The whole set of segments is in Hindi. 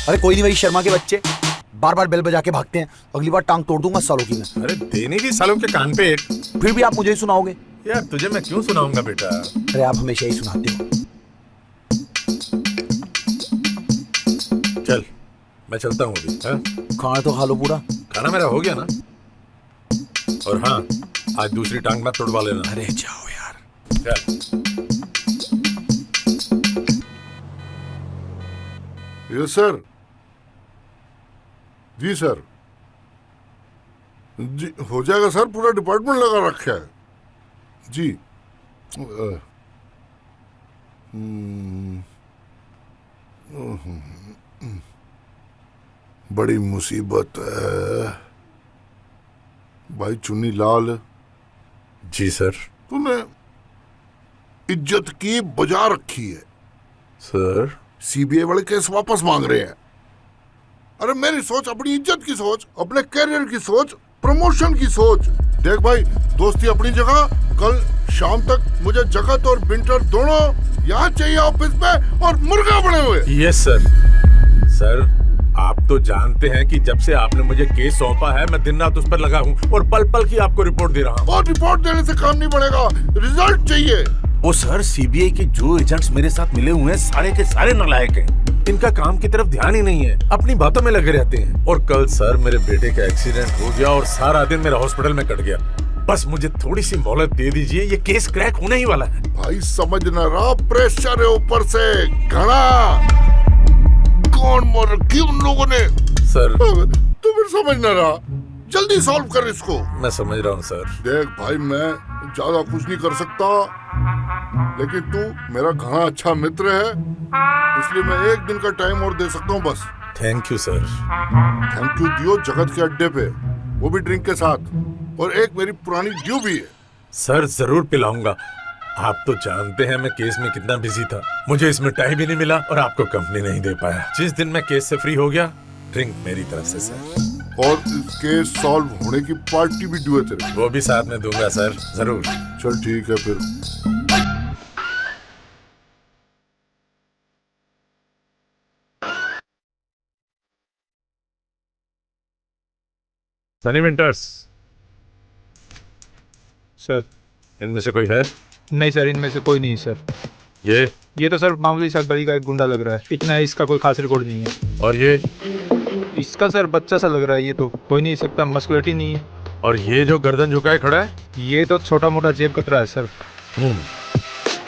अरे कोई नहीं भाई, शर्मा के बच्चे बार बार बेल बजा के भागते हैं। अगली बार टांग तोड़ दूंगा सालों की मैं। अरे देने की सालों के कान पे एक। फिर भी आप मुझे ही सुनाओगे? यार तुझे मैं क्यों सुनाऊंगा बेटा। अरे आप हमेशा ही सुनाते हो। चल मैं चलता हूँ अभी। हाँ? खाना तो खा लो पूरा। खाना मेरा हो गया ना। और हाँ, आज दूसरी टांग मत तोड़वा लेना। अरे जाओ यार। चल। Yes sir. जी सर, जी हो जाएगा सर, पूरा डिपार्टमेंट लगा रखा है जी। बड़ी मुसीबत है भाई चुन्नी लाल। जी सर। तूने इज्जत की बजा रखी है सर। सीबीआई वाले केस वापस मांग रहे हैं। अरे मेरी सोच, अपनी इज्जत की सोच, अपने कैरियर की सोच, प्रमोशन की सोच। देख भाई, दोस्ती अपनी जगह, कल शाम तक मुझे जगत और बिंटर दोनों यहाँ चाहिए ऑफिस पे, और मुर्गा बने हुए। Yes sir. सर आप तो जानते हैं कि जब से आपने मुझे केस सौंपा है मैं दिन रात उस पर लगा हूँ और पल पल की आपको रिपोर्ट दे रहा हूँ। और रिपोर्ट देने से काम नहीं बढ़ेगा, रिजल्ट चाहिए। वो सर, सीबीआई के जो एजेंट्स मेरे साथ मिले हुए हैं सारे के सारे नालायक हैं। इनका काम की तरफ ध्यान ही नहीं है, अपनी बातों में लगे रहते हैं। और कल सर मेरे बेटे का एक्सीडेंट हो गया और सारा दिन मेरा हॉस्पिटल में कट गया। बस मुझे थोड़ी सी मोहलत दे दीजिए, ये केस क्रैक होने ही वाला है। भाई समझ ना रहा, प्रेशर है ऊपर से घना। कौन मर रखी उन लोगों ने सर। तू फिर समझ ना रहा, जल्दी सॉल्व कर इसको। मैं समझ रहा हूँ सर। देख भाई, मैं ज्यादा कुछ नहीं कर सकता, लेकिन तू मेरा घना अच्छा मित्र है, इसलिए मैं एक दिन का टाइम और दे सकता हूँ बस। Thank you sir. Thank you दियो जगत के अड्डे पे, वो भी ड्रिंक के साथ, और एक मेरी पुरानी ड्यू भी है। सर जरूर पिलाऊंगा। आप तो जानते हैं मैं केस में कितना बिजी था, मुझे इसमें टाइम ही नहीं मिला और आपको कंपनी नहीं दे पाया। जिस दिन मैं केस से फ्री हो गया, ड्रिंक मेरी तरफ से सर। और केस सॉल्व होने की पार्टी भी ड्यू है तेरे। वो भी साथ में दूंगा सर, जरूर। चल ठीक है फिर। Sunny winters sir. इनमें से कोई है? नहीं सर, इनमें से कोई नहीं सर। ये तो सर मामूली सा गली का एक गुंडा लग रहा है, इतना इसका कोई खास रिकॉर्ड नहीं है। और ये? इसका सर बच्चा सा लग रहा है, ये तो कोई नहीं सकता, मस्कुलिटी नहीं है। और ये जो गर्दन झुकाए खड़ा है? ये तो छोटा मोटा जेब कतरा है सर।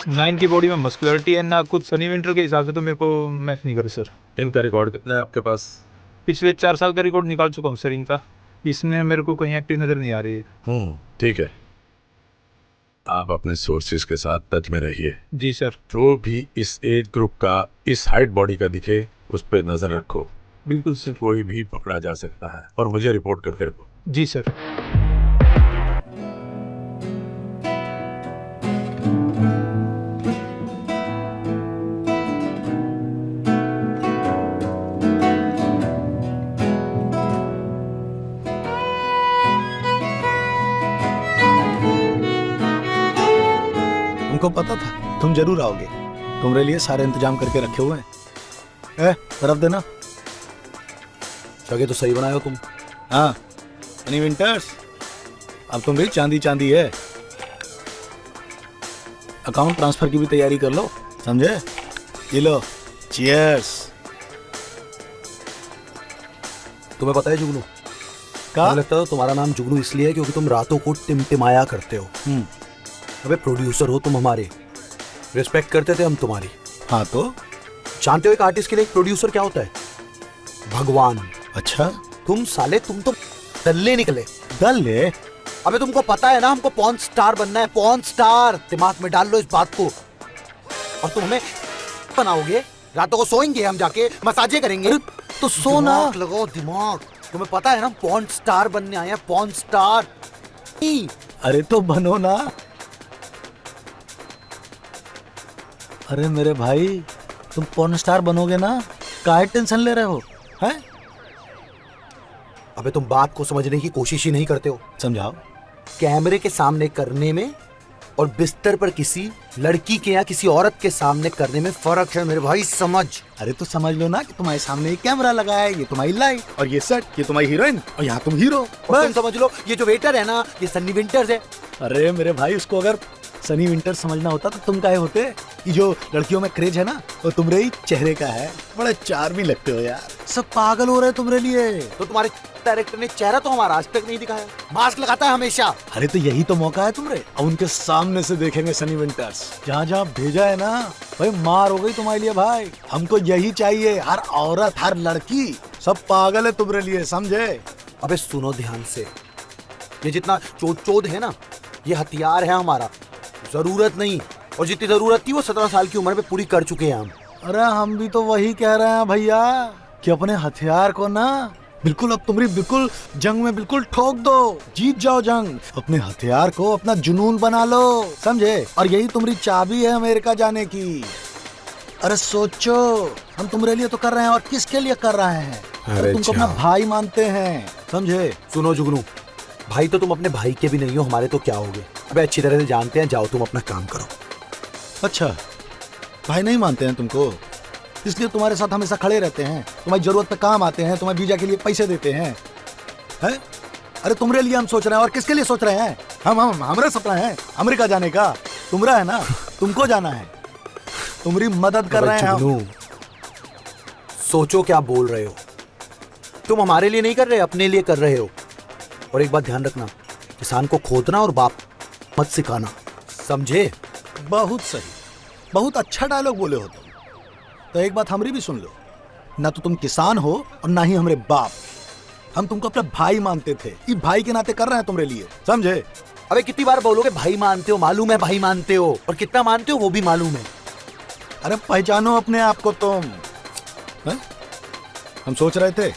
ना इनकी बॉडी में मस्कुलिटी है ना कुछ। सनी विंटर के हिसाब से तो मेरे को मैच नहीं करे सर। इनका रिकॉर्ड कितना है आपके पास? पिछले 4 साल का रिकॉर्ड निकाल चुका हूँ सर इनका। इसमें मेरे को कहीं एक्टिव नजर नहीं आ रही है। ठीक है, आप अपने सोर्सेज के साथ टच में रहिए। जी सर। जो भी इस एज ग्रुप का, इस हाइट बॉडी का दिखे, उस पर नजर रखो। बिल्कुल सर। कोई भी पकड़ा जा सकता है और मुझे रिपोर्ट करते रहो। जी सर। हमको पता था तुम जरूर आओगे, तुम्हारे लिए सारे इंतजाम करके रखे हुए हैं। तरफ देना, जगह तो सही बनाए हो तुम। हाँ सनी विंटर्स, अब तुम भी चांदी चांदी है। अकाउंट ट्रांसफर की भी तैयारी कर लो, समझे? ये लो, चीयर्स। तुम्हें पता है जुगनू क्या लगता है? तुम्हारा नाम जुगनू इसलिए है क्योंकि तुम रातों को टिमटिमाया करते हो। अबे प्रोड्यूसर हो तुम हमारे, रिस्पेक्ट करते थे हम तुम्हारी। हाँ तो जानते हो एक आर्टिस्ट के लिए एक प्रोड्यूसर क्या होता है? भगवान। अच्छा तुम साले, तुम तो दल्ले निकले। दल्ले? अबे तुमको पता है ना हमको पॉर्न स्टार बनना है, पॉर्न स्टार। दिमाग में डाल लो इस बात को। और तुम हमें बनाओगे, रातों को सोएंगे हम जाके, मसाजे करेंगे। तो सोना लगाओ दिमाग। तुम्हें पता है ना पॉर्न स्टार बनने आए हैं, पॉर्न स्टार। अरे तो बनो ना। अरे मेरे भाई, तुम पॉर्न स्टार बनोगे ना, काहे टेंशन ले रहे हो? हैं? अबे तुम बात को समझने की कोशिश ही नहीं करते हो। समझाओ। कैमरे के सामने करने में और बिस्तर पर किसी लड़की के या किसी औरत के सामने करने में फर्क है मेरे भाई, समझ। अरे तो समझ लो ना कि तुम्हारे सामने ये कैमरा लगा है, ये तुम्हारी लाइट और ये सेट, ये तुम्हारी हीरोइन और यहाँ तुम हीरो। और तुम समझ लो ये जो वेटर है ना, ये सन्नी विंटर्स है। अरे मेरे भाई, उसको अगर सनी विंटर समझना होता तो तुम काहे होते। ये जो लड़कियों में क्रेज है ना, वो तुम्हारे ही चेहरे का है। बड़े चार्मी लगते हो यार, सब पागल हो रहे हैं तुम्हारे लिए। तो तुम्हारे डायरेक्टर ने चेहरा तो हमारा आज तक नहीं दिखाया, मास्क लगाता है हमेशा। अरे तो यही तो मौका है तुम्हारे, अब उनके सामने से देखेंगे सनी विंटर्स। जहाँ जहाँ भेजा है ना भाई, मार हो गई तुम्हारे लिए भाई। हमको यही चाहिए, हर औरत हर लड़की सब पागल है तुम्हारे लिए, समझे। अबे सुनो ध्यान से, ये जितना चोद है ना, ये हथियार है हमारा, जरूरत नहीं। और जितनी जरूरत थी वो 17 साल की उम्र में पूरी कर चुके हैं हम। अरे हम भी तो वही कह रहे हैं भैया कि अपने हथियार को ना बिल्कुल, अब तुम्हारी बिल्कुल जंग में बिल्कुल ठोक दो, जीत जाओ जंग। अपने हथियार को अपना जुनून बना लो, समझे। और यही तुम्हारी चाबी है अमेरिका जाने की। अरे सोचो, हम तुम्हारे लिए तो कर रहे हैं, और किसके लिए कर रहे हैं। अरे तुमको अपना भाई मानते हैं, समझे। सुनो जुगनू, भाई तो तुम अपने भाई के भी नहीं हो, हमारे तो क्या होगे। अबे अच्छी तरह से जानते हैं, जाओ तुम अपना काम करो। अच्छा, भाई नहीं मानते हैं तुमको, इसलिए तुम्हारे साथ हमेशा खड़े रहते हैं, तुम्हारी जरूरत पे काम आते हैं, तुम्हारे वीजा के लिए पैसे देते हैं, है? अरे तुम्हारे लिए हम सोच रहे हैं, और किसके लिए सोच रहे हैं। हमारा सपना है अमेरिका जाने का, तुम्हारा है ना, तुमको जाना है, तुम्हारी मदद कर रहे हैं हम। सोचो क्या बोल रहे हो, तुम हमारे लिए नहीं कर रहे, अपने लिए कर रहे हो। और एक बात ध्यान रखना, किसान को खोदना और बाप मत सिखाना, समझे। बहुत सही, बहुत अच्छा डायलॉग बोले हो तुम। तो एक बात हमारी भी सुन लो, ना तो तुम किसान हो और ना ही हमारे बाप। हम तुमको अपना भाई मानते थे, ये भाई के नाते कर रहे हैं तुम्हारे लिए, समझे। अबे कितनी बार बोलोगे भाई मानते हो, मालूम है भाई मानते हो, और कितना मानते हो वो भी मालूम है। अरे पहचानो अपने आप को तुम, है? हम सोच रहे थे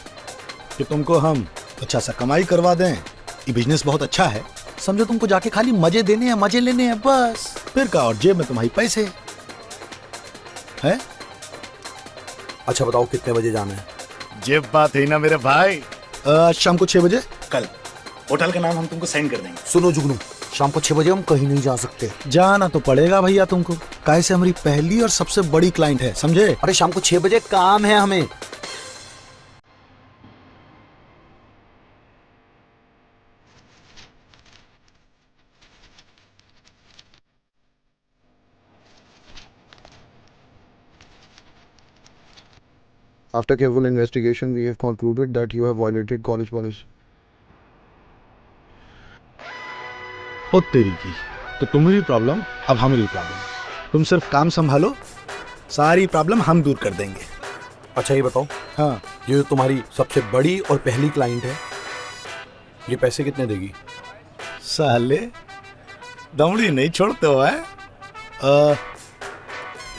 कि तुमको हम अच्छा सा कमाई करवा दें, ये बिजनेस बहुत अच्छा है, समझो। तुमको जाके खाली मजे देने हैं, मजे लेने हैं बस। फिर का, और जेब में तुम्हारी पैसे है। अच्छा बताओ कितने बजे जाना है। जेब बात है ना मेरे भाई। शाम को 6 बजे कल। होटल का नाम हम तुमको सेंड कर देंगे। सुनो जुगनू, शाम को 6 बजे हम कहीं नहीं जा सकते। जाना तो पड़ेगा भैया तुमको, काहे से हमारी पहली और सबसे बड़ी क्लाइंट है, समझे। अरे शाम को 6 बजे काम है हमें। After careful investigation, we have concluded that you have violated college policy. ओ तेरी की, तो तुम्हारी प्रॉब्लम अब हमारी प्रॉब्लम। तुम सिर्फ काम संभालो, सारी प्रॉब्लम हम दूर कर देंगे। अच्छा ये बताओ, हाँ, ये जो तुम्हारी सबसे बड़ी और पहली क्लाइंट है, ये पैसे कितने देगी। साले दमड़ी नहीं छोड़ते हो है।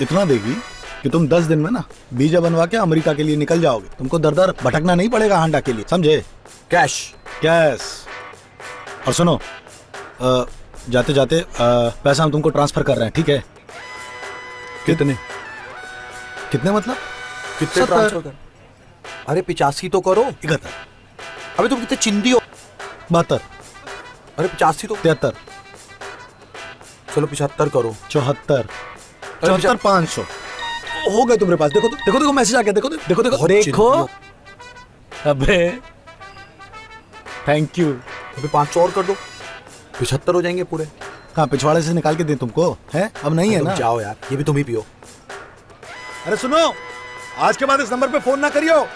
इतना देगी कि तुम 10 दिन में ना वीजा बनवा के अमेरिका के लिए निकल जाओगे। तुमको दर दर भटकना नहीं पड़ेगा हांडा के लिए, समझे। कैश। और सुनो, जाते जाते पैसा हम तुमको ट्रांसफर कर रहे हैं, ठीक है। कितने कितने मतलब? कितने 70। ट्रांसफर कर। अरे 85 तो करो। 71। अबे तुम कितने चिंदी हो। 72। अरे 85 तो। 73। चलो 75 करो। 74। 74 500 हो गए तुम्हारे पास। देखो तो, देखो देखो मैसेज आ गया, देखो देखो देखो बहुत देखो। चिंदी अबे थैंक यू। अबे 500 और कर दो, 75 हो जाएंगे पूरे। कहाँ पिछवाड़े से निकाल के दे तुमको, है? अब नहीं है तुम ना। जाओ यार, ये भी तुम ही पियो। अरे सुनो, आज के बाद इस नंबर पे फोन ना करियो।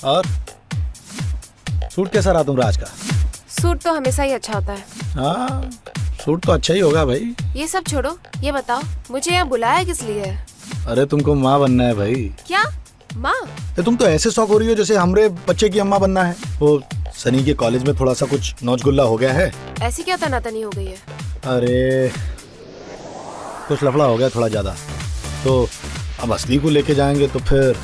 और सूट कैसा रहा तुम्हारा आज का? सूट तो हमेशा ही अच्छा होता है। हाँ, सूट तो अच्छा ही होगा भाई। ये सब छोड़ो, ये बताओ मुझे यहाँ बुलाया किस लिए है? अरे तुमको माँ बनना है भाई। क्या माँ? तुम तो ऐसे शौक हो रही हो जैसे हमरे बच्चे की अम्मा बनना है। वो सनी के कॉलेज में थोड़ा सा कुछ नौचगुल्ला हो गया है। ऐसी क्या तनातनी हो गई है? अरे कुछ लफड़ा हो गया थोड़ा ज्यादा, तो अब असली को लेके जाएंगे तो फिर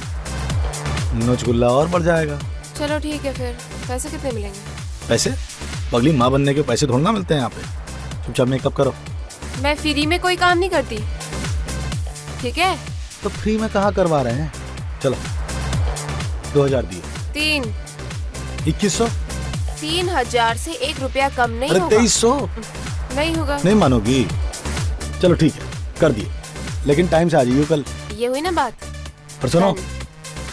नौचगुल्ला और बढ़ जाएगा। चलो ठीक है, फिर पैसे कितने मिलेंगे? पैसे? अगली माँ बनने के पैसे थोड़ा ना मिलते हैं यहाँ पे। चुपचाप मेकअप करो। मैं फ्री में कोई काम नहीं करती, ठीक है? तो फ्री में कहाँ करवा रहे हैं। चलो 2000 दिए। 3। 2100। 3,000 से 1 रुपया कम नहीं अरे होगा। 2300 नहीं होगा। नहीं मानोगी? चलो ठीक है, कर दिए, लेकिन टाइम से आ जाइयो कल। ये हुई ना बात। और सुनो,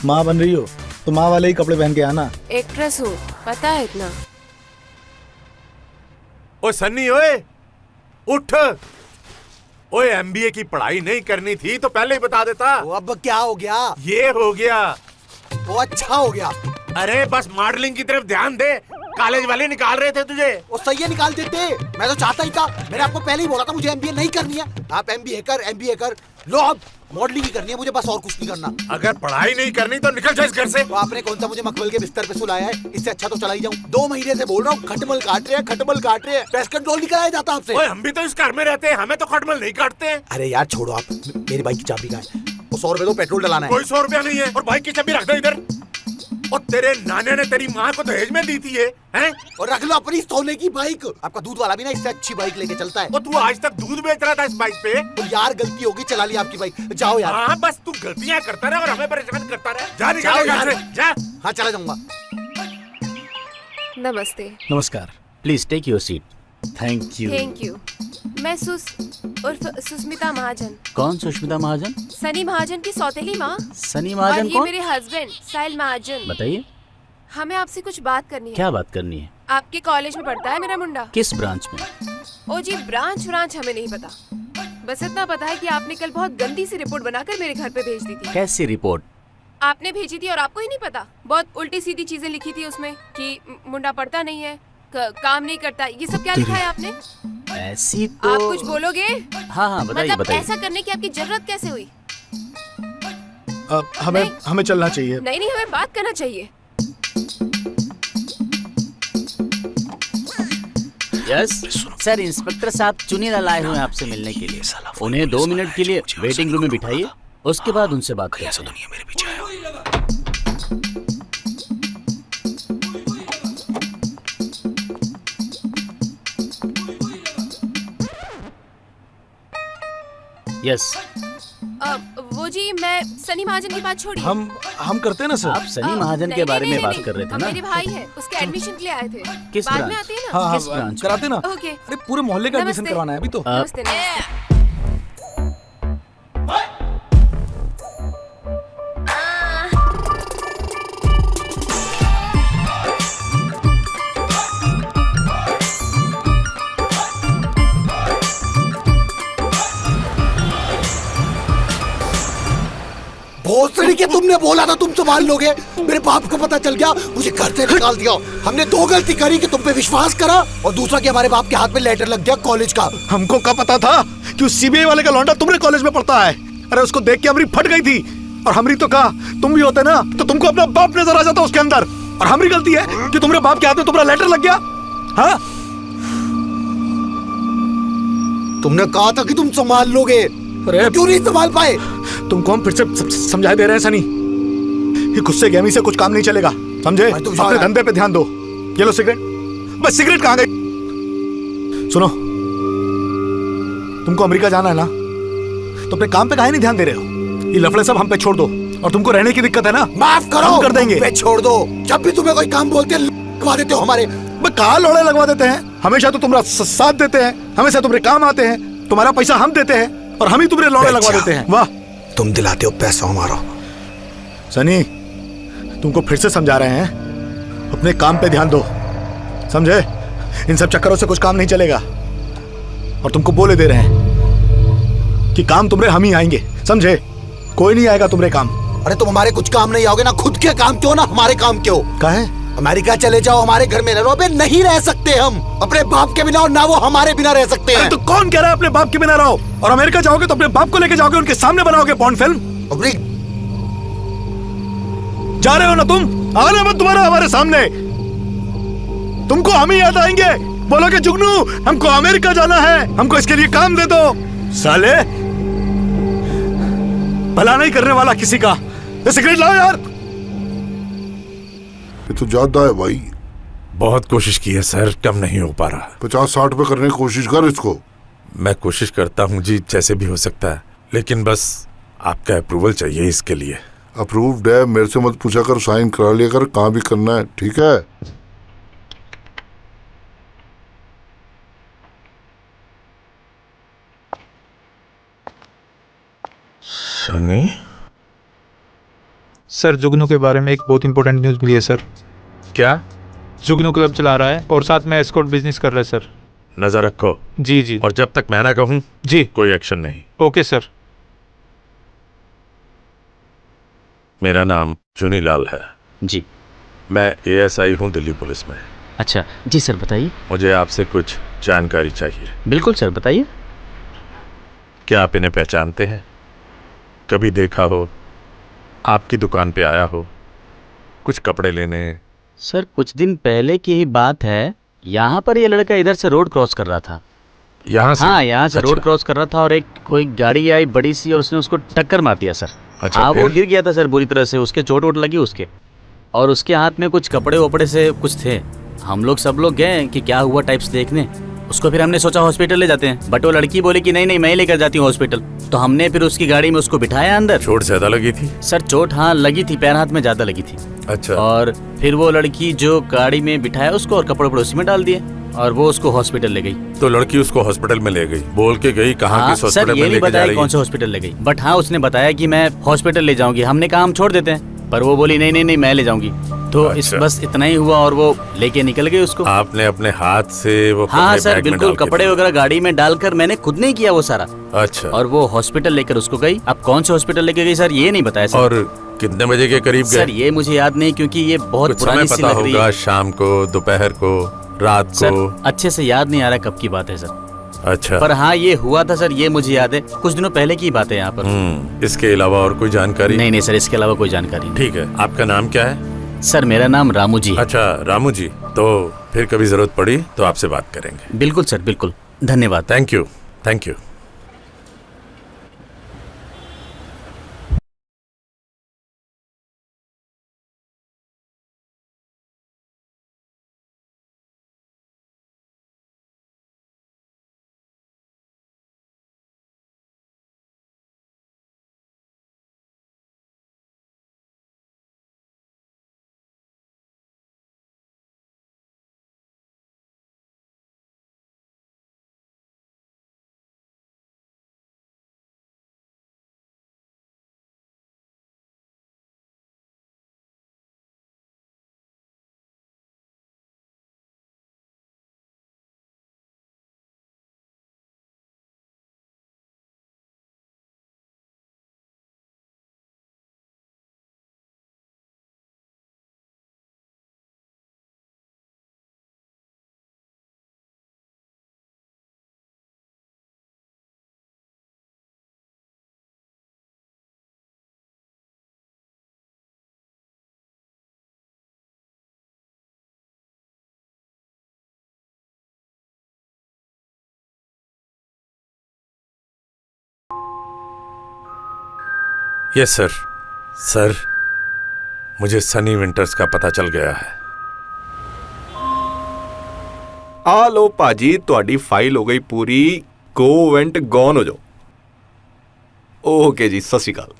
माँ बन रही हो तो माँ वाले ही कपड़े पहन के आना। एक्ट्रेस हूँ, पता है इतना। ओए सन्नी, ओए उठ। ओए एमबीए की पढ़ाई नहीं करनी थी तो पहले ही बता देता। अब क्या हो गया? ये हो गया। वो अच्छा हो गया। अरे बस मॉडलिंग की तरफ ध्यान दे, कॉलेज वाले निकाल रहे थे तुझे। वो सही है, निकाल देते। मैं तो चाहता ही था, मैंने आपको पहले ही बोला था मुझे एमबीए नहीं करनी है। आप एमबीए कर लो। अब मॉडलिंग ही करनी है मुझे, बस और कुछ नहीं करना। अगर पढ़ाई नहीं करनी तो निकल जाए इस घर से। तो आपने कौन सा मुझे मखमल के बिस्तर पे सुलाया है? इससे अच्छा तो चला ही जाऊं। 2 महीने से बोल रहा हूँ, खटमल काट रहे हैं। पेस्ट कंट्रोल नहीं कराया जाता आपसे। ओए हम भी तो इस घर में रहते हैं, हमें तो खटमल नहीं काटते हैं। अरे यार छोड़ो आप, मेरी बाइक की चाबी कहाँ है? वो 100 रुपए दो, पेट्रोल डलाना है। कोई 100 रुपया नहीं है, और बाइक की चाबी रख दो इधर। और तेरे नाने ने तेरी माँ को दहेज में दी थी ये, हैं? और रख लो अपनी सोने की बाइक। आपका दूध वाला भी ना इससे अच्छी बाइक लेके चलता है। और तू आज तक दूध बेच रहा था इस बाइक पे। तो यार गलती होगी, चला ली आपकी बाइक। जाओ यार। हाँ बस तू गलतियां करता रहे और हमें परेशान करता रहे। जा निकल जाओ घर यार। से, जा। हाँ चला जाऊंगा। नमस्ते। नमस्कार। Please take your seat. Thank you. Thank you. मैं उर्फ सुष्मिता महाजन। कौन सुष्मिता महाजन? सनी महाजन की सौतेली माँ। सनी और महाजन ये कौन? मेरे हस्बैंड साहिल महाजन। बताइए, हमें आपसे कुछ बात करनी है। क्या बात करनी है? आपके कॉलेज में पढ़ता है मेरा मुंडा। किस ब्रांच में? ओ जी, ब्रांच हमें नहीं पता। बस इतना पता है कि आपने कल बहुत गंदी सी रिपोर्ट बनाकर मेरे घर पे भेज दी थी। कैसी रिपोर्ट? आपने भेजी थी और आपको ही नहीं पता। बहुत उल्टी सीधी चीजें लिखी थी उसमें कि मुंडा पढ़ता नहीं है, काम नहीं करता। ये सब क्या लिखा है आपने? ऐसी तो आप कुछ बोलोगे? हाँ बताइए मतलब बताइए। ऐसा करने की आपकी जरूरत कैसे हुई? हमें चलना चाहिए। नहीं, हमें बात करना चाहिए। यस सर, इंस्पेक्टर साहब चुनीला लाए हुए हैं आपसे मिलने के लिए। उन्हें 2 मिनट के लिए वेटिंग रूम में बिठाइए, उसके बाद उनसे बात करते हैं। यस, वो जी, मैं सनी महाजन की बात छोड़िए। हम करते हैं ना सर। आप सनी महाजन के बारे में बात कर रहे थे ना? मेरे भाई है, उसके एडमिशन के लिए आए थे। किस बाद ब्रांच? में आते हैं ना। हाँ किस ब्रांच? कराते ना। ओके। अरे पूरे मोहल्ले का एडमिशन नमस्ते। करवाना है अभी तो। नमस्ते नमस्ते। भोसड़ी के तुमने बोला था तुम संभाल लोगे। मेरे बाप को पता चल गया, मुझे घर से निकाल दिया। हमने 2 गलती करी कि तुम पे विश्वास करा, और दूसरा कि हमारे बाप के हाथ में लेटर लग गया कॉलेज का। हमको क्या पता था कि उस सीबीआई वाले का लौंडा तुम्हारे कॉलेज में पढ़ता है। अरे उसको देख के हमरी फट गई थी। और हमरी तो कहा तुम भी होते ना तो तुमको अपना बाप नजर आ जाता उसके अंदर। और हमरी गलती है कि तुम्हारे बाप के हाथ में तुम्हारा लेटर लग गया। हाँ, तुमने कहा था कि तुम संभाल लोगे, अरे क्यों नहीं संभाल पाए? तुमको हम फिर से समझाए दे रहे हैं सनी, ये गुस्से गहमी से कुछ काम नहीं चलेगा, समझे? भाई, तुम जाओ अपने यार। धंधे पे ध्यान दो। ये लो सिगरेट। बस सिगरेट कहाँ गई? सुनो, तुमको अमेरिका जाना है ना, तो अपने काम पे काहे नहीं ध्यान दे रहे हो? ये लफड़े सब हम पे छोड़ दो। और तुमको रहने की दिक्कत है ना, माफ करो, हम कर देंगे। पे छोड़ दो। जब भी तुम्हें कोई काम बोलते हैं लगवा देते हो हमारे। कहाँ लोड़े लगवा देते हैं? हमेशा तो तुम्हारा साथ देते हैं, हमेशा तुम्हारे काम आते हैं, तुम्हारा पैसा हम देते हैं और हम ही तुम्हारे लोड़े लगवा देते हैं। वाह, तुम दिलाते हो पैसा हमारा। सनी, तुमको फिर से समझा रहे हैं, अपने काम पे ध्यान दो, समझे? इन सब चक्करों से कुछ काम नहीं चलेगा। और तुमको बोले दे रहे हैं कि काम तुम्हारे हम ही आएंगे, समझे? कोई नहीं आएगा तुम्हारे काम। अरे तुम हमारे कुछ काम नहीं आओगे ना, खुद के काम क्यों ना हमारे काम क्यों? काहे? अमेरिका चले जाओ, हमारे घर में रहो। अबे नहीं रह सकते हम अपने बाप के बिना, और ना वो हमारे बिना रह सकते हैं। तो कौन कह रहा है अपने बाप के बिना रहो? और अमेरिका जाओगे तो अपने बाप को लेके जाओगे, उनके सामने बनाओगे पॉर्न फिल्म। अपनी जा रहे हो ना तुम? आना मत तुम्हारा हमारे सामने, तुमको हम ही याद आएंगे। बोलोगे जुगनू हमको अमेरिका जाना है, हमको इसके लिए काम दे दो। साले, भला नहीं करने वाला किसी का। ये सिगरेट लाओ यार। ये तो ज्यादा है भाई। बहुत कोशिश की है सर, कम नहीं हो पा रहा। 50-60 पे करने की कोशिश कर इसको। मैं कोशिश करता हूँ जी, जैसे भी हो सकता है, लेकिन बस आपका अप्रूवल चाहिए इसके लिए। अप्रूव्ड है, मेरे से मत पूछा कर, साइन करा लिया कर, कहाँ भी करना है, ठीक है? सनी सर जुगनू के बारे में एक बहुत इंपॉर्टेंट न्यूज़ मिली है सर। क्या? जुगनू क्लब चला रहा है और साथ में एस्कॉर्ट बिजनेस कर रहा है सर। नजर रखो। जी जी। और जब तक मैं ना कहूं जी कोई एक्शन नहीं। Okay sir. मेरा नाम चुनीलाल है। जी। मैं एएसआई हूं दिल्ली पुलिस में। अच्छा जी सर, बताइए। मुझे आपसे कुछ जानकारी चाहिए। बिल्कुल सर, बताइए। क्या आप इन्हें पहचानते हैं? कभी देखा हो? आपकी दुकान पे आया हो कुछ कपड़े लेने? सर कुछ दिन पहले की ही बात है, यहाँ पर ये लड़का इधर से रोड क्रॉस कर रहा था। यहाँ से? हाँ, यहाँ से अच्छा। रोड क्रॉस कर रहा था और एक कोई गाड़ी आई बड़ी सी और उसने उसको टक्कर मार दिया सर। अच्छा, हाँ, वो फिर? गिर गया था सर बुरी तरह से, उसके चोट वोट लगी उसके। और उसके हाथ में कुछ कपड़े वपड़े से कुछ थे। हम लोग सब लोग गए कि क्या हुआ टाइप्स देखने उसको। फिर हमने सोचा हॉस्पिटल ले जाते हैं, बट वो लड़की बोली कि नहीं नहीं मैं ही लेकर जाती हूँ हॉस्पिटल। तो हमने फिर उसकी गाड़ी में उसको बिठाया अंदर। चोट ज्यादा लगी थी? सर चोट हाँ लगी थी, पैर हाथ में ज्यादा लगी थी। अच्छा। और फिर वो लड़की जो गाड़ी में बिठाया उसको और कपड़े वपड़े उसी में डाल दिए और वो उसको हॉस्पिटल ले गई। तो लड़की उसको हॉस्पिटल में ले गई, बोल के गई कहाँ हाँ, किस हॉस्पिटल सर में ये नहीं लेके जा बताया रही कौन है? से हॉस्पिटल ले गई, बट हाँ उसने बताया कि मैं हॉस्पिटल ले जाऊंगी। हमने कहा हम छोड़ देते हैं, पर वो बोली नहीं नहीं नहीं मैं ले जाऊंगी। तो इस अच्छा। बस इतना ही हुआ और वो लेके निकल गई उसको। आपने अपने हाथ से वो हाँ कपड़े सर बैग में बिल्कुल, डाल के कपड़े दिए? वगैरह गाड़ी में डालकर मैंने खुद नहीं किया वो सारा। अच्छा। और वो हॉस्पिटल लेकर उसको गई। अब कौन से हॉस्पिटल लेके गई सर ये नहीं बताया सर। और कितने बजे के करीब सर गए? ये मुझे याद नहीं क्योंकि ये बहुत कुछ पुरानी समय सी पता लग रही होगा? है शाम को, दोपहर को, रात सर। को? अच्छे से याद नहीं आ रहा कब की बात है सर। अच्छा। पर हाँ ये हुआ था सर, ये मुझे याद है, कुछ दिनों पहले की बात है यहाँ पर। इसके अलावा और कोई जानकारी? नहीं नहीं सर, इसके अलावा कोई जानकारी नहीं। ठीक है। आपका नाम क्या है? सर मेरा नाम रामू जी है। अच्छा रामू जी, तो फिर कभी जरूरत पड़ी तो आपसे बात करेंगे। बिल्कुल सर बिल्कुल, धन्यवाद। Thank you. Thank you. Yes sir. Sir मुझे सनी विंटर्स का पता चल गया है। ਆ ਲੋ ਭਾਜੀ ਤੁਹਾਡੀ ਫਾਈਲ ਹੋ ਗਈ ਪੂਰੀ। ਗੋ ਇਵੈਂਟ ਗੋਨ ਹੋ ਜਾਓ। ਓਕੇ ਜੀ, ਸਤਿ ਸ਼੍ਰੀ ਅਕਾਲ।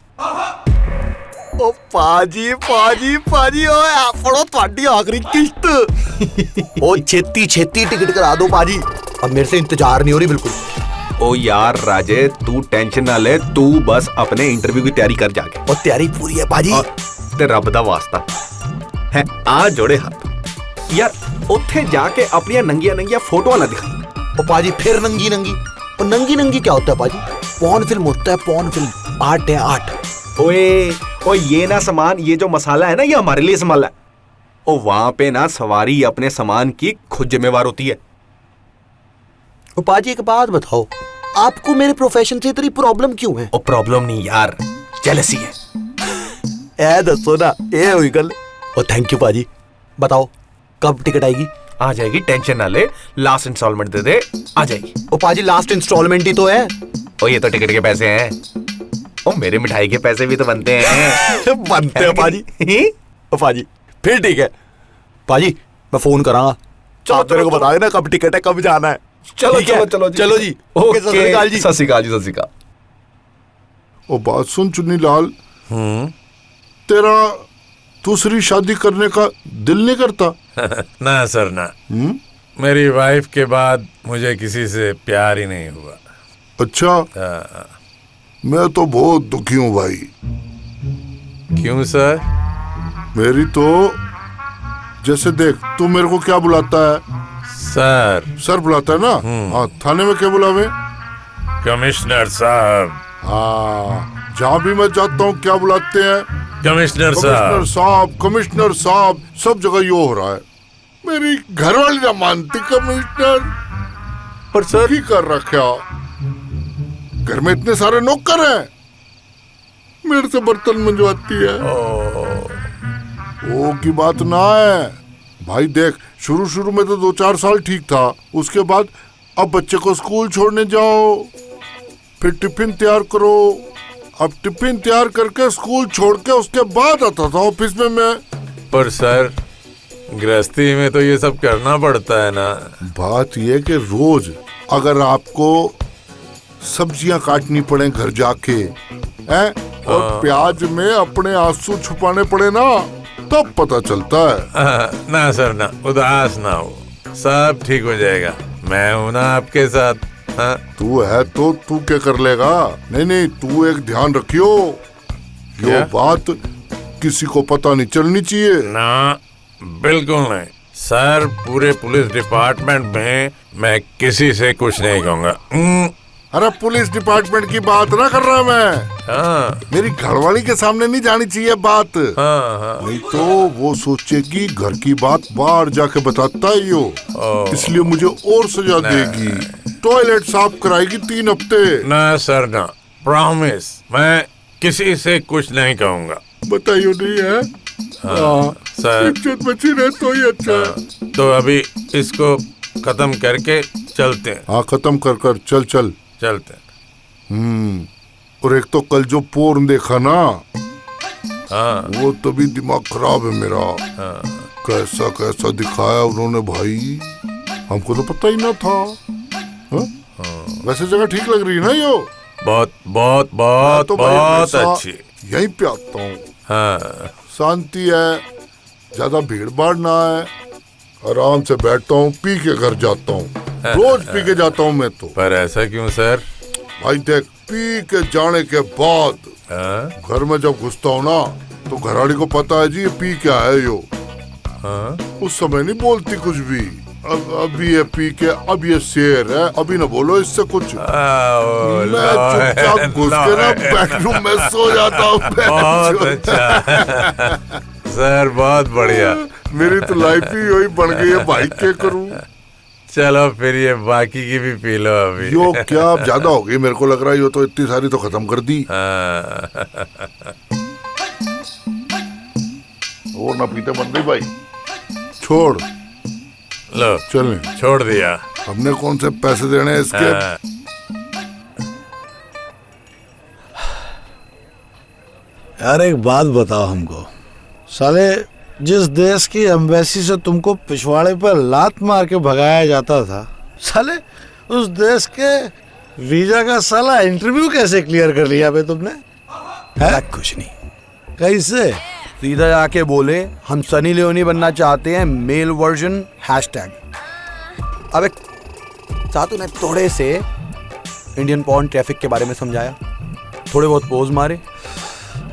ਓ ਭਾਜੀ ਓਏ ਆ ਫੜੋ ਤੁਹਾਡੀ ਆਖਰੀ ਕਿਸ਼ਤ। ओ छेती छेती टिकट करा दो पाजी, अब मेरे से इंतजार नहीं हो रही बिल्कुल। ਓ ਯਾਰ ਰਾਜੇ ਤੂੰ ਟੈਨਸ਼ਨ ਨਾ ਲੈ, ਤੂੰ ਬਸ ਆਪਣੇ ਇੰਟਰਵਿਊ ਦੀ ਤਿਆਰੀ ਕਰ ਜਾ ਕੇ। और तैयारी पूरी है पाजी। ਤੇ ਰੱਬ ਦਾ ਵਾਸਤਾ ਹੈ ਆ ਜੋੜੇ ਹੱਥ। ਯਾਰ ਉੱਥੇ ਜਾ ਕੇ ਆਪਣੀਆਂ ਨੰਗੀਆਂ ਨੰਗੀਆਂ ਫੋਟੋਆਂ ਨਾ ਦਿਖਾਈ। ओ पाजी फिर नंगी नंगी। और नंगी नंगी क्या होता है पाजी? पॉर्न फिल्म होता है, पॉर्न फिल्म। आर्ट है आर्ट। ओए ओ ये ना सामान, ये जो मसाला है ना, ये हमारे लिए संभाला है। ओ वहां पे ना सवारी अपने सामान की खुद जिम्मेवार होती है। ओ पाजी एक बात बताओ, आपको मेरे प्रोफेशन से इतनी प्रॉब्लम क्यों है? ओ प्रॉब्लम नहीं यार, जेलसी है। ए दसो ना, ये हुई गल। ओ थैंक यू पाजी। बताओ कब टिकट आएगी? आ जाएगी, टेंशन ना ले। लास्ट इंस्टॉलमेंट दे दे, आ जाएगी। ओ पाजी लास्ट इंस्टॉलमेंट ही तो है। ओ ये तो टिकट के पैसे हैं। ओ मेरे मिठाई के पैसे भी तो बनते हैं। बनते हैं पाजी। ओ पाजी फिर ठीक है पाजी, मैं फोन करांगा। आप मेरे को बता देना कब टिकट है, कब जाना है। चलो ठीक है? चलो चलो जी। चलो जी। ओके सत श्री अकाल जी। सत श्री अकाल जी, सत श्री अकाल। ओ बात सुन चुन्नी लाल, तेरा दूसरी शादी करने का दिल नहीं करता? ना सर ना। मेरी वाइफ के बाद मुझे किसी से प्यार ही नहीं हुआ। अच्छा, मैं तो बहुत दुखी हूँ भाई। क्यों सर? मेरी तो जैसे देख, तू मेरे को क्या बुलाता है? सर। सर बुलाता है ना? हाँ, थाने में क्या बुलावे? कमिश्नर साहब। हाँ, जहाँ भी मैं जाता हूँ क्या बुलाते हैं? कमिश्नर कमिश्नर साहब, कमिश्नर साहब। सब जगह यो हो रहा है। मेरी घरवाली ना मानती कमिश्नर। पर सर की कर रखा, घर में इतने सारे नौकर हैं, मेरे से बर्तन मंजवाती है। ओ की बात ना है भाई। देख, शुरू शुरू में तो 2-4 साल ठीक था, उसके बाद अब बच्चे को स्कूल छोड़ने जाओ, फिर टिफिन तैयार करो। अब टिफिन तैयार करके स्कूल छोड़ के उसके बाद आता था ऑफिस में मैं। पर सर, गृहस्थी में तो ये सब करना पड़ता है ना। बात ये कि रोज अगर आपको सब्जियां काटनी पड़े घर जाके, हैं, और प्याज में अपने आंसू छुपाने पड़े ना, तब पता चलता है। ना सर ना, उदास ना हो, सब ठीक हो जाएगा। मैं हूं ना आपके साथ। हाँ? तू है तो तू क्या कर लेगा? नहीं नहीं, तू एक ध्यान रखियो, ये बात किसी को पता नहीं चलनी चाहिए ना। बिल्कुल नहीं सर, पूरे पुलिस डिपार्टमेंट में मैं किसी से कुछ नहीं कहूँगा। अरे पुलिस डिपार्टमेंट की बात ना कर रहा मैं। हाँ। मेरी घरवाली के सामने नहीं जानी चाहिए बात। हाँ। नहीं तो वो सोचेगी घर की बात बाहर जाके बताता है यो, इसलिए मुझे और सजा देगी। टॉयलेट साफ कराएगी 3 हफ्ते। ना सर ना, प्रॉमिस, मैं किसी से कुछ नहीं कहूँगा। बताइयो नहीं है? सर इज्जत बची रहे तो ही अच्छा है। तो अभी इसको खत्म करके चलते हैं। हाँ, खत्म कर चल चलते हैं। और एक तो कल जो पोर्न देखा ना, हाँ, वो तभी दिमाग खराब है मेरा। कैसा कैसा दिखाया उन्होंने भाई, हमको तो पता ही ना था। वैसे जगह ठीक लग रही है ना यो? बहुत बहुत बहुत तो बहुत अच्छी। यहीं पे आता हूँ। हाँ। शांति है, ज्यादा भीड़ भाड़ ना है, आराम से बैठता हूँ, पी के घर जाता हूँ। रोज पी के जाता हूँ मैं तो। पर ऐसा क्यों सर? भाई देख, पी के जाने के बाद घर में जब घुसता हूँ ना, तो घरवाली को पता है जी ये पी के आया यो। उस समय नहीं बोलती कुछ भी। अभी ये पी के, अब ये शेर है, अभी ना बोलो इससे कुछ। मैं चुपचाप घुस के ना बेडरूम में सो जाता हूँ। बहुत अच्छा सर, बहुत बढ़िया। मेरी तो लाइफ ही वही बन गई है भाई, क्या करूँ? चलो फिर ये बाकी की भी पी लो अभी। यो क्या अब ज्यादा हो गई, मेरे को लग रहा है यो तो इतनी सारी तो खत्म कर दी। और ना पीते बन गई भाई। छोड़, लो चलें। छोड़ दिया। हमने कौन से पैसे देने हैं इसके? यार एक बात बताओ हमको, साले जिस देश की एम्बेसी से तुमको पिछवाड़े पर लात मार के भगाया जाता था, साले उस देश के वीजा का साला इंटरव्यू कैसे क्लियर कर लिया बे तुमने? कुछ नहीं, कैसे? सीधा जाके बोले हम सनी लियोनी बनना चाहते हैं, मेल वर्जन हैशटैग। अबे साथ उन्हें थोड़े से इंडियन पॉर्न ट्रैफिक के बारे में समझाया, थोड़े बहुत पोज मारे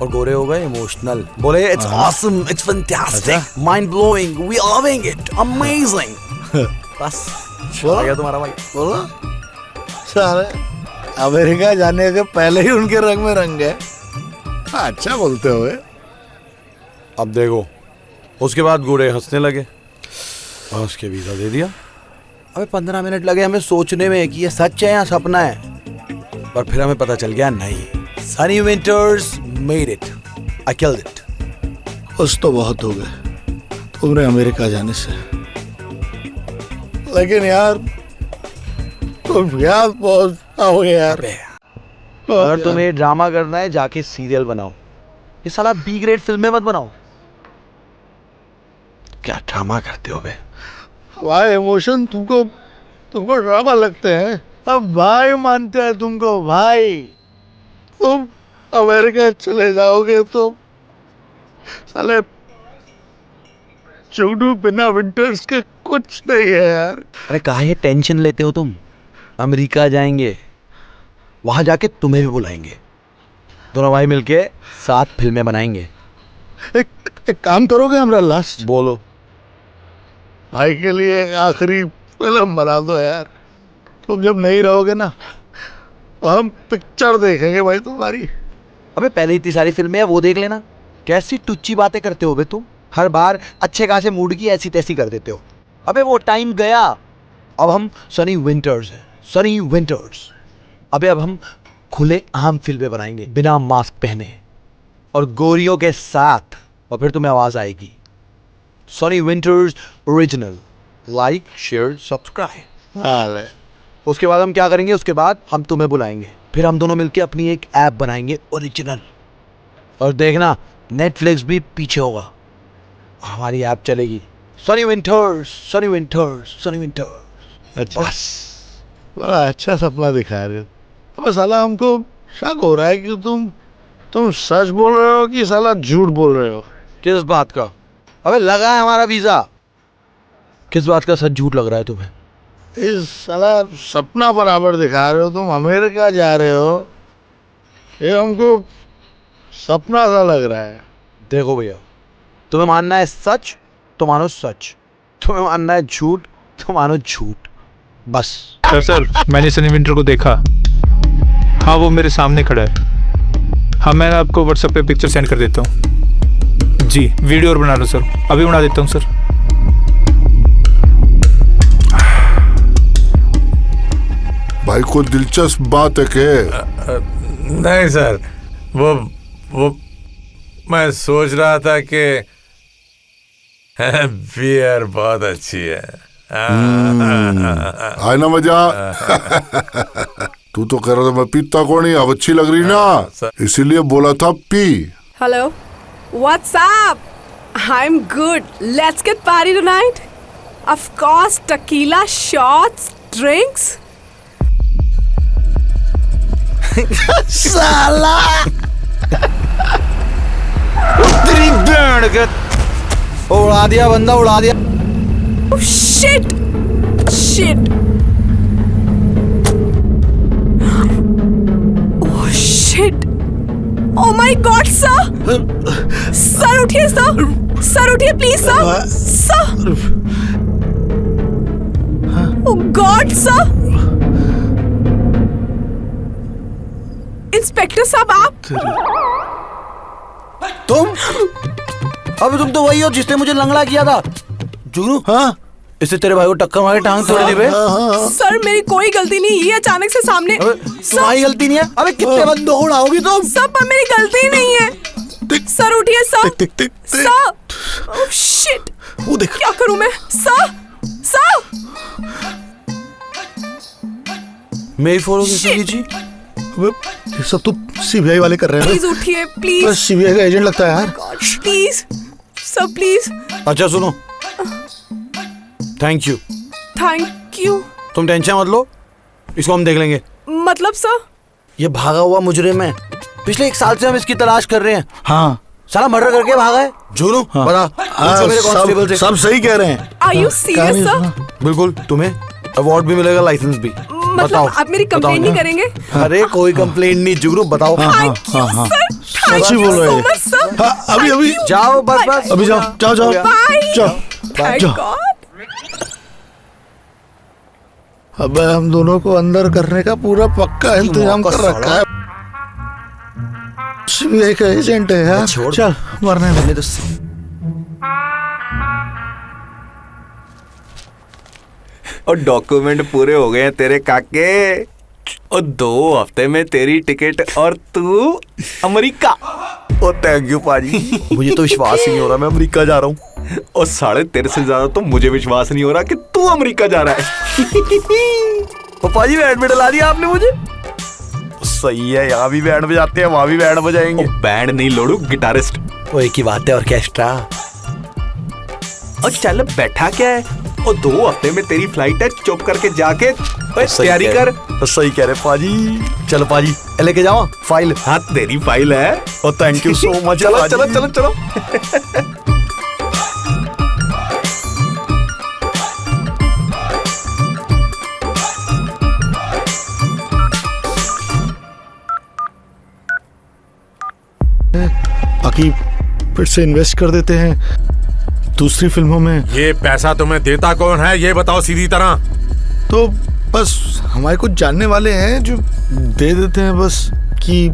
और गोरे हो गए इमोशनल। बोले it's awesome, it's fantastic, mind blowing, we are loving it, amazing. बस आ गया तुम्हारा भाई। बोलो साले अमेरिका जाने से पहले ही उनके रंग में रंग गए। अच्छा बोलते हुए। अब देखो, उसके बाद गोरे हंसने लगे और उसके वीजा दे दिया। अबे 15 मिनट लगे हमें सोचने में कि ये सच है या सपना है, पर फिर हमें पता चल गया नहीं, Sunny winters made it, I killed it. खुश तो बहुत हो गए तुमने अमेरिका जाने से, लेकिन यार तुम यार बहुत आओगे यार। अगर तुम्हें ड्रामा करना है जाके सीरियल बनाओ, ये साला बी ग्रेड फिल्में मत बनाओ। क्या ड्रामा करते हो बे? भाई इमोशन तुमको ड्रामा लगते हैं? अब भाई मानते हैं तुमको भाई। तुम अमेरिका चले जाओगे तो साले जुगनू बिना विंटर्स के कुछ नहीं है यार। अरे काहे टेंशन लेते हो तुम? अमेरिका जाएंगे, वहां जाके तुम्हें भी बुलाएंगे, दोनों भाई मिलके 7 फिल्में बनाएंगे। एक काम करोगे हमरा लास्ट बोलो। भाई के लिए एक आखिरी फिल्म बना दो यार। तुम जब नहीं रहोगे ना तो हम पिक्चर देखेंगे भाई तुम्हारी। अबे पहले इतनी सारी फिल्में है वो देख लेना। कैसी टुच्ची बातें करते हो बे तुम, हर बार अच्छे खासे मूड की ऐसी तैसी कर देते हो। अबे वो टाइम गया, अब हम सनी विंटर्स हैं, सनी विंटर्स। अबे अब हम खुले आम फिल्में बनाएंगे बिना मास्क पहने और गोरियों के साथ, और फिर तुम्हें आवाज आएगी Sunny winters original, like share subscribe. उसके बाद हम क्या करेंगे, उसके बाद हम तुम्हें बुलाएंगे, फिर हम दोनों मिलके अपनी एक ऐप बनाएंगे ओरिजिनल, और देखना नेटफ्लिक्स भी पीछे होगा, हमारी ऐप चलेगी Sunny winters, Sunny winters, Sunny winters. अच्छा, बड़ा अच्छा सपना दिखा रहे हो। अब साला हमको शक हो रहा है कि तुम सच बोल रहे हो कि साला झूठ बोल रहे हो। किस बात का? अबे लगा है हमारा वीजा। किस बात का सच झूठ लग रहा है तुम्हें? इस साला सपना बराबर दिखा रहे हो। तुम अमेरिका जा रहे हो, ये हमको सपना सा लग रहा है। देखो भैया, तुम्हें मानना है सच तो मानो सच, तुम्हें मानना है झूठ तो मानो झूठ, बस। सर मैंने सनी विंटर को देखा। हाँ वो मेरे सामने खड़ा है। हाँ मैं आपको व्हाट्सएप पे पिक्चर सेंड कर देता हूँ। जी वीडियो और बना लो सर, अभी बना देता हूँ सर। भाई कोई दिलचस्प बात है के? नहीं सर, वो मैं सोच रहा था कि बियर बहुत अच्छी है। आए ना मजा। तू तो कह रहा था मैं पीता कौन ही, अब अच्छी लग रही ना, इसीलिए बोला था P. Hello, what's up? I'm good. Let's get party tonight. Of course, tequila shots, drinks. साला तेरी बैंड के उड़ा दिया, बंदा उड़ा दिया। Oh shit! Shit! Oh shit! Oh my God, sir! Sir उठिए सर, सर उठिए please sir, sir. Oh God, sir. Inspector साहब आप? तुम? अबे तुम तो वही हो जिसने मुझे लंगड़ा किया था। जुगनू, हाँ? इससे तेरे भाई को टक्कर मार के टांग तोड़ दी बे। सर मेरी कोई गलती नहीं, ये अचानक से सामने। तुम्हारी गलती नहीं है? अबे कितने बंदों को उड़ाओगी तुम? सब पर मेरी गलती नहीं है। सर उठिए सर, सर। ओह शिट, वो देख, क्या करूं मैं? Sir, sir. मेरी फोटो किसने खींची? ये सब तो सीबीआई वाले कर रहे हैं। प्लीज उठिए प्लीज। सीबीआई का एजेंट लगता है यार। Please sir, please. अच्छा सुनो, थैंक यू। Thank you. तुम टेंशन मत लो, इसको हम देख लेंगे। मतलब सर? ये भागा हुआ मुजरिम है, पिछले 1 साल से हम इसकी तलाश कर रहे हैं। हाँ, साला मर्डर करके भागा है। जुनू, बता। मेरे कांस्टेबल से सब सही कह रहे हैं। Are you serious sir? बिल्कुल, तुम्हें अवार्ड भी मिलेगा, लाइसेंस भी। मतलब आप मेरी कंप्लेंट नहीं करेंगे? अरे कोई कंप्लेंट नहीं जुगनू, बताओ। सच्ची बोल रहे हैं। अभी अभी जाओ, बस बस अभी जाओ, जाओ जाओ जाओ। Thank God. अब हम दोनों को अंदर करने का पूरा पक्का इंतजाम कर रखा है। सीबीआई का एजेंट है यार। चल मरने में। और डॉक्यूमेंट पूरे हो गए हैं तेरे काके, और 2 हफ्ते में तेरी टिकट और तू अमेरिका। ओ थैंक यू पाजी। मुझे तो विश्वास ही नहीं हो रहा मैं अमेरिका जा रहा हूँ। और साढ़े तेरे से ज्यादा तो मुझे विश्वास नहीं हो रहा कि तू अमेरिका जा रहा है। पाजी बैंड में डला दिया आपने मुझे। सही है, यहाँ भी बैंड बजाते हैं, वहाँ भी बैंड बजाएंगे। बैंड नहीं लोड़ू, गिटारिस्ट। वो एक ही बात है, ऑर्केस्ट्रा। और चल बैठा क्या है, और 2 हफ्ते में तेरी फ्लाइट है, चुप करके जाके तैयारी कर। सही कह रहे पाजी। चलो पाजी, लेके जाओ फाइल। हाँ तेरी फाइल है। और थैंक यू सो मच। चलो चलो चलो चलो। बाकी फिर से इन्वेस्ट कर देते हैं दूसरी फिल्मों में। ये पैसा तुम्हें देता कौन है, ये बताओ सीधी तरह। तो बस हमारे कुछ जानने वाले हैं जो दे देते हैं, बस कि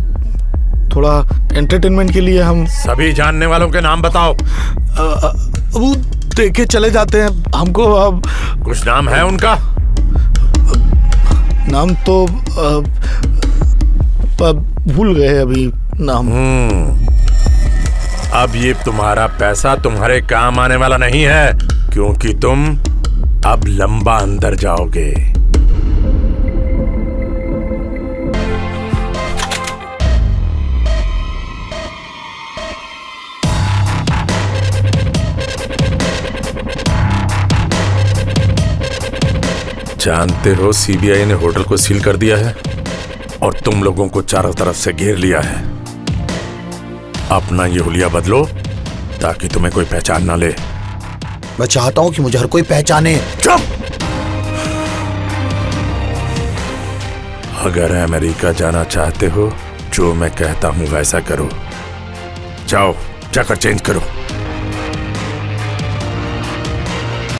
थोड़ा एंटरटेनमेंट के लिए हम। सभी जानने वालों के नाम बताओ। वो देखे चले जाते हैं हमको। अब कुछ नाम है उनका? नाम तो भूल गए अभी नाम। अब ये तुम्हारा पैसा तुम्हारे काम आने वाला नहीं है, क्योंकि तुम अब लंबा अंदर जाओगे। जानते हो सीबीआई ने होटल को सील कर दिया है और तुम लोगों को चारों तरफ से घेर लिया है। अपना ये हुलिया बदलो ताकि तुम्हें कोई पहचान ना ले। मैं चाहता हूं कि मुझे हर कोई पहचाने। चुप! अगर अमेरिका जाना चाहते हो, जो मैं कहता हूं वैसा करो। जाओ, जाकर चेंज करो।